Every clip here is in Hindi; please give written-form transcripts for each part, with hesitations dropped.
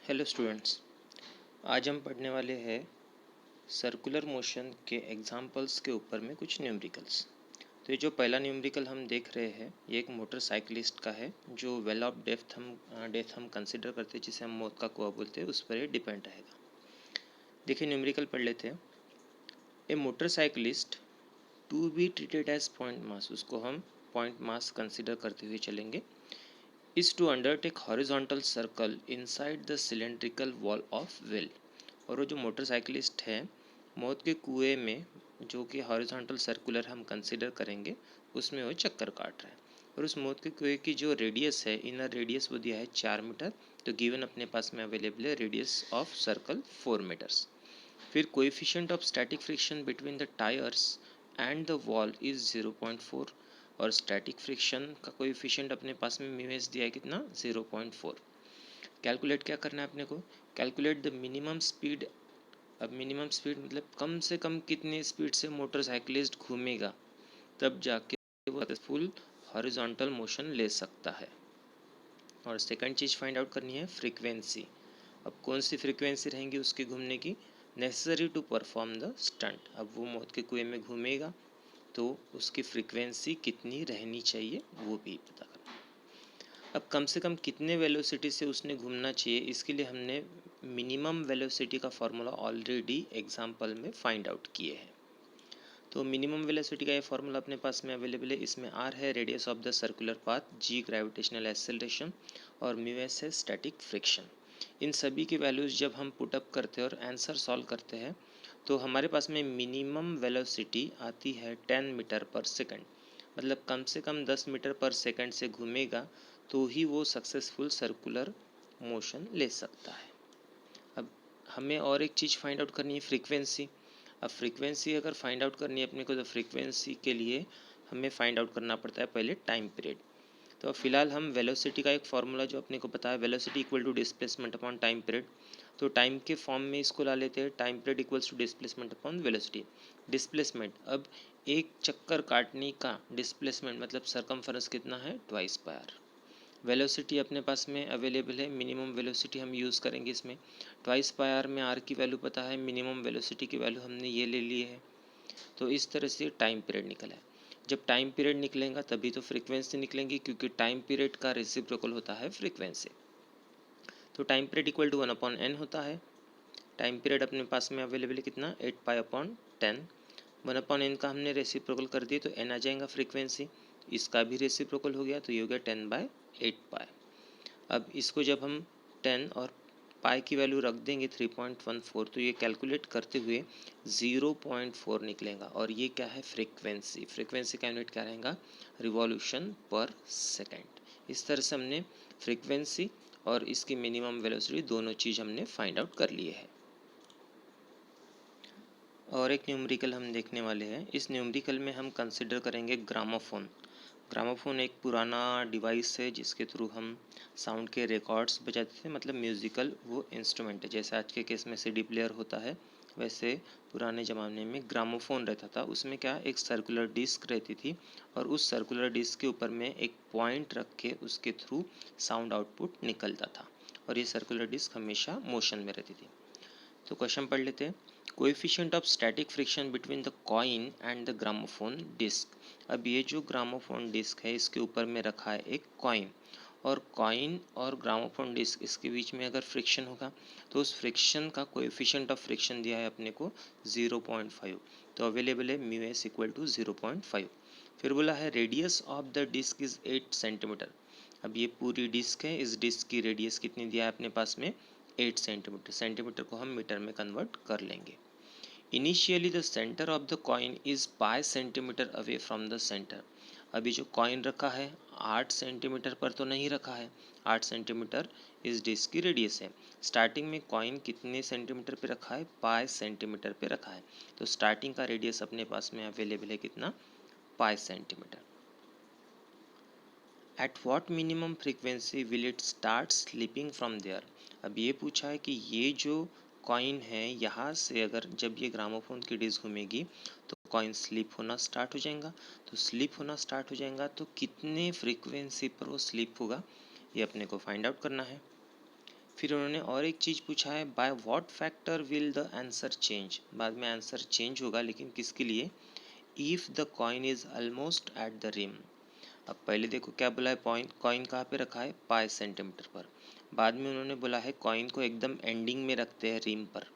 हेलो स्टूडेंट्स, आज हम पढ़ने वाले हैं सर्कुलर मोशन के एग्जांपल्स के ऊपर में कुछ न्यूमेरिकल्स। तो ये जो पहला न्यूमेरिकल हम देख रहे हैं ये एक मोटरसाइकिलिस्ट का है जो वेल ऑफ डेथ हम कंसिडर करते हैं, जिसे हम मौत का कुआं बोलते हैं, उस पर ये डिपेंड रहेगा। देखिए न्यूमेरिकल पढ़ लेते हैं। A motorcyclist to be treated as point mass, उसको हम पॉइंट मास कंसिडर करते हुए चलेंगे, is to undertake horizontal circle inside the cylindrical wall of wheel। और वो जो मोटरसाइकिलिस्ट है मौत के कुएं में, जो कि हॉरिजॉन्टल सर्कुलर हम कंसिडर करेंगे, उसमें वो चक्कर काट रहा है। और उस मौत के कुएं की जो रेडियस है, इनर रेडियस वो दिया है 4 मीटर। तो गिवन अपने पास में अवेलेबल है रेडियस ऑफ सर्कल 4 मीटर्स। फिर coefficient of static friction between the tyres and the wall is 0.4। और स्टैटिक फ्रिक्शन का कोएफिशिएंट अपने पास में म्यू एस दिया है कितना, 0.4। कैलकुलेट क्या करना है अपने को, कैलकुलेट द मिनिमम स्पीड। अब मिनिमम स्पीड मतलब कम से कम कितनी स्पीड से मोटरसाइकिलिस्ट घूमेगा, तब जाके वो सक्सेसफुल हॉरिजॉन्टल मोशन ले सकता है। और सेकंड चीज़ फाइंड आउट करनी है फ्रीक्वेंसी। अब कौन सी फ्रीक्वेंसी रहेंगी उसके घूमने की, necessary to perform the stunt. अब वो मौत के कुएं में घूमेगा तो उसकी फ्रीक्वेंसी कितनी रहनी चाहिए वो भी पता करना। अब कम से कम कितने वेलोसिटी से उसने घूमना चाहिए, इसके लिए हमने मिनिमम वेलोसिटी का फॉर्मूला ऑलरेडी एग्जाम्पल में फाइंड आउट किए हैं। तो मिनिमम वेलोसिटी का ये फॉर्मूला अपने पास में अवेलेबल है। इसमें आर है radius of the circular path, g gravitational acceleration और म्यू एस है स्टैटिक फ्रिक्शन। इन सभी की वैल्यूज़ जब हम पुटअप करते हैं और आंसर सॉल्व करते हैं तो हमारे पास में मिनिमम वेलोसिटी आती है 10 मीटर पर सेकंड। मतलब कम से कम 10 मीटर पर सेकंड से घूमेगा तो ही वो सक्सेसफुल सर्कुलर मोशन ले सकता है। अब हमें और एक चीज़ फाइंड आउट करनी है, फ्रीक्वेंसी। अब फ्रीक्वेंसी अगर फाइंड आउट करनी है अपने को, तो फ्रीक्वेंसी के लिए हमें फाइंड आउट करना पड़ता है पहले टाइम पीरियड। तो फिलहाल हम वेलोसिटी का एक फार्मूला जो अपने को पता है, velocity equal to displacement upon time period. तो टाइम के फॉर्म में इसको ला लेते हैं, time period equals to displacement upon velocity. Displacement, अब एक चक्कर काटने का डिस्प्लेसमेंट मतलब सरकमफरेंस कितना है, ट्वाइस पाई आर। वेलोसिटी अपने पास में अवेलेबल है, मिनिमम वेलोसिटी हम यूज़ करेंगे इसमें। ट्वाइस पाई आर में आर की वैल्यू पता है, मिनिमम वेलोसिटी की वैल्यू हमने ये ले ली है। तो इस तरह से टाइम पीरियड निकला है। जब टाइम पीरियड निकलेगा तभी तो फ्रीक्वेंसी निकलेंगी, क्योंकि टाइम पीरियड का रेसिप्रोकल होता है फ्रीक्वेंसी। तो time period equal to 1/n होता है। टाइम पीरियड अपने पास में अवेलेबल है कितना, 8 पाई अपॉन 10। 1/n का हमने रेसिप्रोकल कर दिया तो n आ जाएगा फ्रीक्वेंसी, इसका भी रेसिप्रोकल हो गया तो ये हो गया 10/8 पाई। अब इसको जब हम 10 और पाई की वैल्यू रख देंगे 3.14, तो ये कैलकुलेट करते हुए 0.4 निकलेगा। और ये क्या है, फ्रीक्वेंसी। फ्रीक्वेंसी का यूनिट क्या रहेगा, रिवॉल्यूशन पर सेकेंड। इस तरह से हमने फ्रीक्वेंसी और इसकी मिनिमम वेलोसिटी दोनों चीज़ हमने फाइंड आउट कर लिए है। और एक न्यूमेरिकल हम देखने वाले हैं। इस न्यूमेरिकल में हम कंसिडर करेंगे ग्रामोफोन। ग्रामोफोन एक पुराना डिवाइस है जिसके थ्रू हम साउंड के रिकॉर्ड्स बजाते थे, मतलब म्यूज़िकल वो इंस्ट्रूमेंट है। जैसे आज के केस में सीडी प्लेयर होता है, वैसे पुराने ज़माने में ग्रामोफोन रहता था। उसमें क्या, एक सर्कुलर डिस्क रहती थी और उस सर्कुलर डिस्क के ऊपर में एक पॉइंट रख के उसके थ्रू साउंड आउटपुट निकलता था और ये सर्कुलर डिस्क हमेशा मोशन में रहती थी। तो क्वेश्चन पढ़ लेते हैं। Coefficient of static friction between the coin and the gramophone disc. अब ये जो ग्रामोफोन डिस्क है इसके ऊपर में रखा है एक कॉइन, और कॉइन और ग्रामोफोन डिस्क इसके बीच में अगर फ्रिक्शन होगा तो उस फ्रिक्शन का कोएफिशिएंट ऑफ फ्रिक्शन दिया है अपने को 0.5। तो अवेलेबल है म्यू एस इक्वल टू 0.5। फिर बोला है radius of the disc is 8 centimetre. अब ये पूरी डिस्क है, इस डिस्क की रेडियस कितनी दिया है अपने पास में, 8 सेंटीमीटर। सेंटीमीटर को हम मीटर में कन्वर्ट कर लेंगे। Initially the centre of the coin is 5 centimetre away from the centre. अभी जो कॉइन रखा है 8 सेंटीमीटर पर तो नहीं रखा है, 8 सेंटीमीटर इस डिस्क की रेडियस है। स्टार्टिंग में कॉइन कितने सेंटीमीटर पे रखा है, 5 सेंटीमीटर पे रखा है। तो स्टार्टिंग का रेडियस अपने पास में अवेलेबल है कितना, 5 centimetre. At what minimum frequency will it start slipping from there. अब ये पूछा है कि ये जो कॉइन है यहाँ से अगर जब ये ग्रामोफोन की डिस्क घूमेगी तो कॉइन स्लिप होना स्टार्ट हो जाएगा। तो स्लिप होना स्टार्ट हो जाएगा तो कितने फ्रीक्वेंसी पर वो स्लिप होगा, ये अपने को फाइंड आउट करना है। फिर उन्होंने और एक चीज़ पूछा है, by what factor will the answer change. बाद में आंसर चेंज होगा, लेकिन किसके लिए? If the coin is almost at the rim. अब पहले देखो क्या बोला है, कॉइन कहाँ पे रखा है? पाई सेंटीमीटर पर। बाद में उन्होंने बोला है कॉइन को एकदम एंडिंग में रखते हैं रिम पर,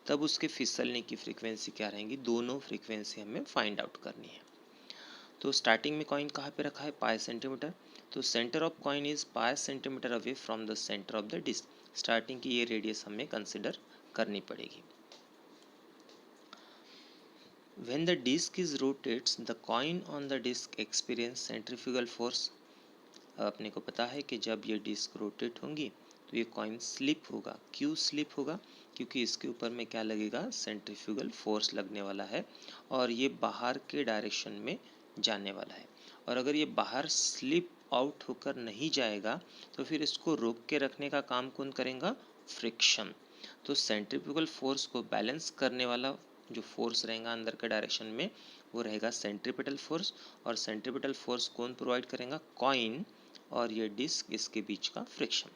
तब उसके फिसलने की फ्रीक्वेंसी क्या रहेंगी? दोनों फ्रीक्वेंसी हमें फाइंड आउट करनी है। तो स्टार्टिंग में कॉइन कहाँ पे रखा है? Pi centimetre. तो centre of coin is pi centimetre away from the centre of the disc. Starting की ये रेडियस हमें कंसिडर करनी पड़ेगी। When the disc is rotates, the coin on the disc experience centrifugal force। अपने को पता है कि जब ये डिस्क रोटेट होंगी तो ये कॉइन स्लिप होगा। क्यों स्लिप होगा? क्योंकि इसके ऊपर में क्या लगेगा? सेंट्रीफ्यूगल फोर्स लगने वाला है और ये बाहर के डायरेक्शन में जाने वाला है। और अगर ये बाहर स्लिप आउट होकर नहीं जाएगा तो फिर इसको रोक के रखने का काम कौन करेगा? फ्रिक्शन। तो सेंट्रीफ्यूगल फोर्स को बैलेंस करने वाला जो फोर्स रहेगा अंदर के डायरेक्शन में, वो रहेगा सेंट्रीपिटल फोर्स। और सेंट्रीपिटल फोर्स कौन प्रोवाइड करेगा? कॉइन और ये डिस्क, इसके बीच का फ्रिक्शन।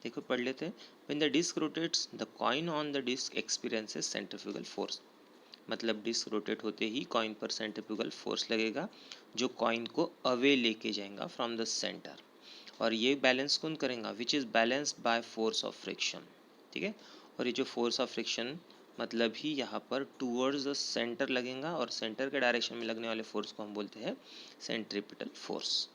देखो पढ़ लेते हैं। When the disc rotates the coin on the disc experiences centrifugal force. मतलब डिस्क रोटेट होते ही कॉइन पर सेंट्रीफ्यूगल फोर्स लगेगा जो कॉइन को अवे लेके जाएगा फ्रॉम द सेंटर। और ये बैलेंस कौन करेगा? Which is balanced by force of friction. ठीक है। और ये जो फोर्स ऑफ फ्रिक्शन मतलब ही यहाँ पर टूवर्ड्स द सेंटर लगेगा, और सेंटर के डायरेक्शन में लगने वाले फोर्स को हम बोलते हैं सेंट्रीपिटल फोर्स।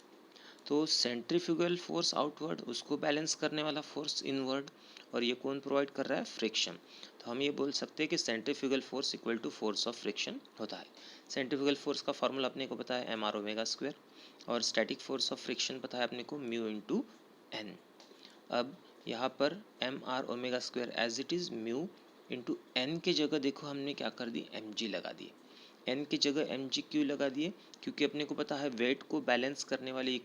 तो सेंट्रीफ्यूगल फोर्स आउटवर्ड, उसको बैलेंस करने वाला फोर्स इनवर्ड, और ये कौन प्रोवाइड कर रहा है? फ्रिक्शन। तो हम ये बोल सकते हैं कि centrifugal force equal to force of friction होता है। सेंट्रीफ्यूगल फोर्स का फॉर्मूला अपने को पता है एम आर ओमेगा स्क्वायर, और स्टैटिक फोर्स ऑफ फ्रिक्शन पता है अपने को म्यू इंटू एन। अब यहाँ पर M R omega square as it is mu into N के जगह देखो हमने क्या कर दी? एम जी लगा दी। एन की जगह एम जी क्यों लगा दिए? क्योंकि अपने को पता है वेट को बैलेंस करने वाली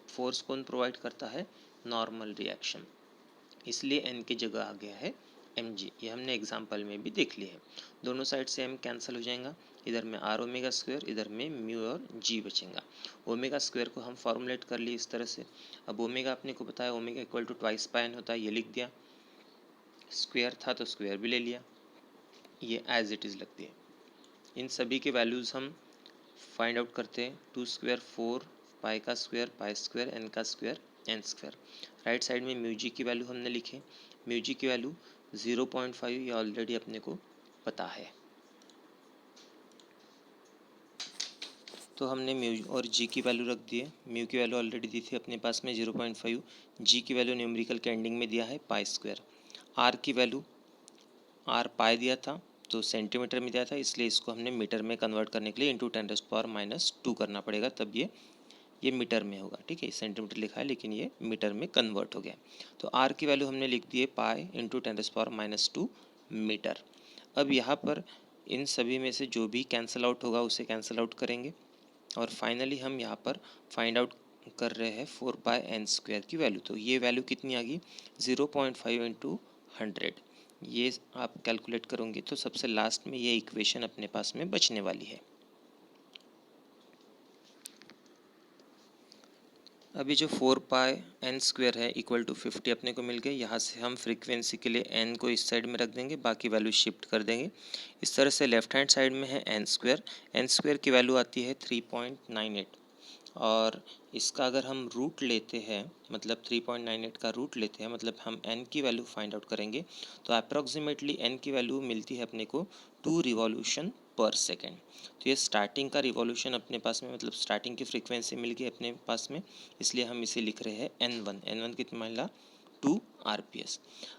फोर्स कौन प्रोवाइड करता है? Normal reaction. इसलिए एन की जगह आ गया है एम जी। ये हमने एग्जाम्पल में भी देख लिया है। दोनों साइड से एम कैंसिल हो जाएगा, इधर में आर ओमेगा स्क्वायर, इधर में म्यू और जी बचेगा। ओमेगा स्क्वायर को हम फॉर्मुलेट कर लिए इस तरह से। अब ओमेगा अपने को पता है omega equal to twice pi N होता है, ये लिख दिया। स्क्वायर था तो स्क्वायर भी ले लिया, ये एज इट इज़ लगती है। इन सभी के वैल्यूज़ हम फाइंड आउट करते हैं। 2 स्क्वायर 4, पाई का स्क्वायर पाई स्क्वायर, एन का square N square. Right side में म्यू जी की वैल्यू हमने लिखे। म्यू जी की वैल्यू 0.5, ये ऑलरेडी अपने को पता है। तो हमने म्यू और जी की वैल्यू रख दी है। म्यू की वैल्यू ऑलरेडी दी थी अपने पास में 0.5, जी की वैल्यू न्यूमेरिकल के एंडिंग में दिया है पाई स्क्वायर। आर की वैल्यू, आर पाई दिया था तो सेंटीमीटर में दिया था, इसलिए इसको हमने मीटर में कन्वर्ट करने के लिए इंटू 10⁻⁻² करना पड़ेगा, तब ये मीटर में होगा। ठीक है, सेंटीमीटर लिखा है लेकिन ये मीटर में कन्वर्ट हो गया। तो आर की वैल्यू हमने लिख दी है पाई इंटू 10⁻⁻² मीटर। अब यहाँ पर इन सभी में से जो भी कैंसिल आउट होगा उसे कैंसिल आउट करेंगे, और फाइनली हम यहाँ पर फाइंड आउट कर रहे हैं 4πn² की वैल्यू। तो ये वैल्यू कितनी आ गई? 0.5 इंटू 100। ये आप कैलकुलेट करोगे तो सबसे लास्ट में ये इक्वेशन अपने पास में बचने वाली है। अभी जो 4πn² है इक्वल टू 50 अपने को मिल गए। यहाँ से हम फ्रीक्वेंसी के लिए n को इस साइड में रख देंगे, बाकी वैल्यू शिफ्ट कर देंगे। इस तरह से लेफ्ट हैंड साइड में है n² की वैल्यू आती है 3.98, और इसका अगर हम रूट लेते हैं, मतलब 3.98 का रूट लेते हैं, मतलब हम n की वैल्यू फाइंड आउट करेंगे, तो अप्रॉक्सीमेटली n की वैल्यू मिलती है अपने को 2 रिवॉल्यूशन पर सेकेंड। तो ये स्टार्टिंग का रिवॉल्यूशन अपने पास में, मतलब स्टार्टिंग की फ्रीक्वेंसी मिल गई अपने पास में, इसलिए हम इसे लिख रहे हैं n1 कितना मिला? 2 RPS।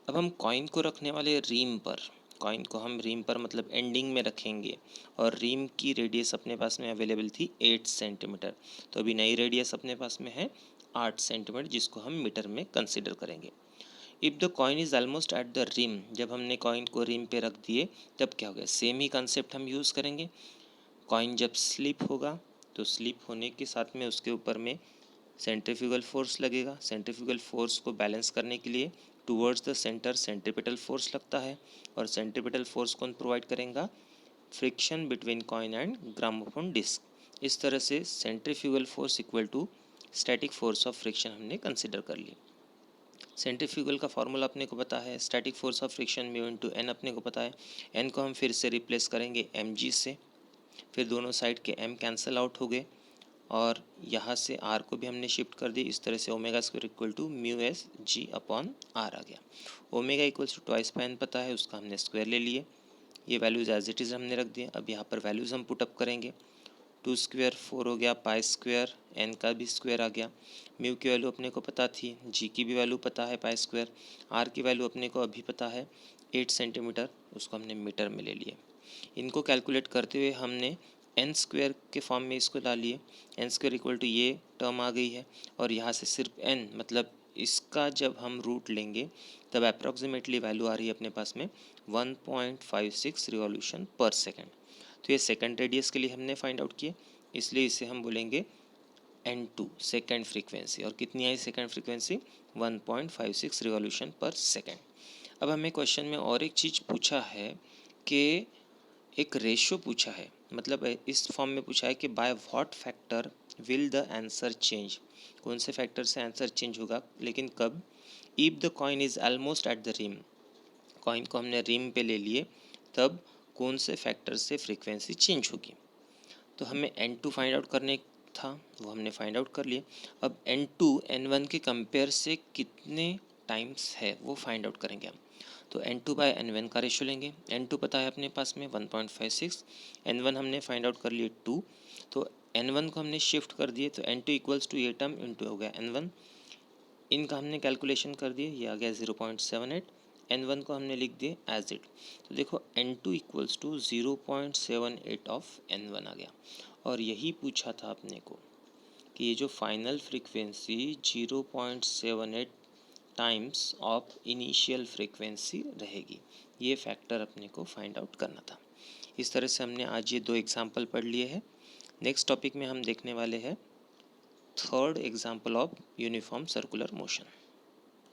अब हम कॉइन को रखने वाले रीम पर, कॉइन को हम रीम पर मतलब एंडिंग में रखेंगे, और रीम की रेडियस अपने पास में अवेलेबल थी 8 सेंटीमीटर। तो अभी नई रेडियस अपने पास में है 8 सेंटीमीटर, जिसको हम मीटर में कंसिडर करेंगे। If the coin is almost at the rim, जब हमने कॉइन को रिम पे रख दिए तब क्या हो गया? सेम ही कंसेप्ट हम यूज़ करेंगे। कॉइन जब स्लिप होगा तो स्लिप होने के साथ में उसके ऊपर में सेंट्रीफ्यूगल फोर्स लगेगा। सेंट्रीफ्यूगल फोर्स को बैलेंस करने के लिए towards the centre centripetal force लगता है, और सेंट्रीपिटल फोर्स कौन प्रोवाइड करेगा? Friction between coin and gramophone disc. इस तरह से centrifugal force equal to static force of friction हमने कंसिडर कर ली। सेंट्रीफ्यूगल का फॉर्मूला अपने को पता है, static force of friction mu into N अपने को पता है। एन को हम फिर से रिप्लेस करेंगे mg से, फिर दोनों साइड के m कैंसिल आउट हो गए और यहाँ से r को भी हमने शिफ्ट कर दिया। इस तरह से omega square equal to mu S G upon R आ गया। Omega equals to twice pi पता है, उसका हमने स्क्वायर ले लिए। ये वैल्यूज़ एज इट इज़ हमने रख दिया। अब यहाँ पर वैल्यूज़ हम पुटअप करेंगे। 2 स्क्वायर 4 हो गया, पाई स्क्वायर एन का भी स्क्वायर आ गया। म्यू की वैल्यू अपने को पता थी, जी की भी वैल्यू पता है पाई स्क्वायर, आर की वैल्यू अपने को अभी पता है 8 सेंटीमीटर, उसको हमने मीटर में ले लिए। इनको कैलकुलेट करते हुए हमने एन स्क्वायर के फॉर्म में इसको ला लिए। एन स्क्वायर इक्वल टू ये टर्म आ गई है और यहाँ से सिर्फ एन मतलब इसका जब हम रूट लेंगे तब अप्रॉक्सीमेटली वैल्यू आ रही है अपने पास में 1.56 रिवॉल्यूशन पर सेकेंड। तो ये सेकंड रेडियस के लिए हमने फाइंड आउट किया, इसलिए इसे हम बोलेंगे N2 सेकंड फ्रीक्वेंसी। और कितनी आई सेकंड फ्रीक्वेंसी? 1.56 रिवॉल्यूशन पर सेकेंड। अब हमें क्वेश्चन में और एक चीज़ पूछा है कि एक रेशो पूछा है, मतलब इस फॉर्म में पूछा है कि by what factor will the answer change. कौन से फैक्टर से आंसर चेंज होगा, लेकिन कब? If the coin is almost at the rim, coin को हमने रिम पे ले लिए, तब कौन से फैक्टर से फ्रीक्वेंसी चेंज होगी। तो हमें N2 फाइंड आउट करने था, वो हमने फाइंड आउट कर लिया। अब N2 N1 के कंपेयर से कितने टाइम्स है वो फाइंड आउट करेंगे हम। तो N2 बाय N1 का रेशो लेंगे। N2 पता है अपने पास में 1.56, N1 हमने फाइंड आउट कर लिए 2, तो N1 को हमने शिफ्ट कर दिए, तो N2 इक्वल्स टू ये टर्म इंटू हो गया N1। इनका हमने कैलकुलेशन कर दिए, ये आ गया 0.78। N1 को हमने लिख दिए एज इट। तो देखो N2 equals to 0.78 of N1 आ गया। और यही पूछा था अपने को कि ये जो final frequency 0.78 times of initial frequency रहेगी, ये फैक्टर अपने को फाइंड आउट करना था। इस तरह से हमने आज ये 2 एग्जाम्पल पढ़ लिए हैं। नेक्स्ट टॉपिक में हम देखने वाले हैं third example of uniform circular motion.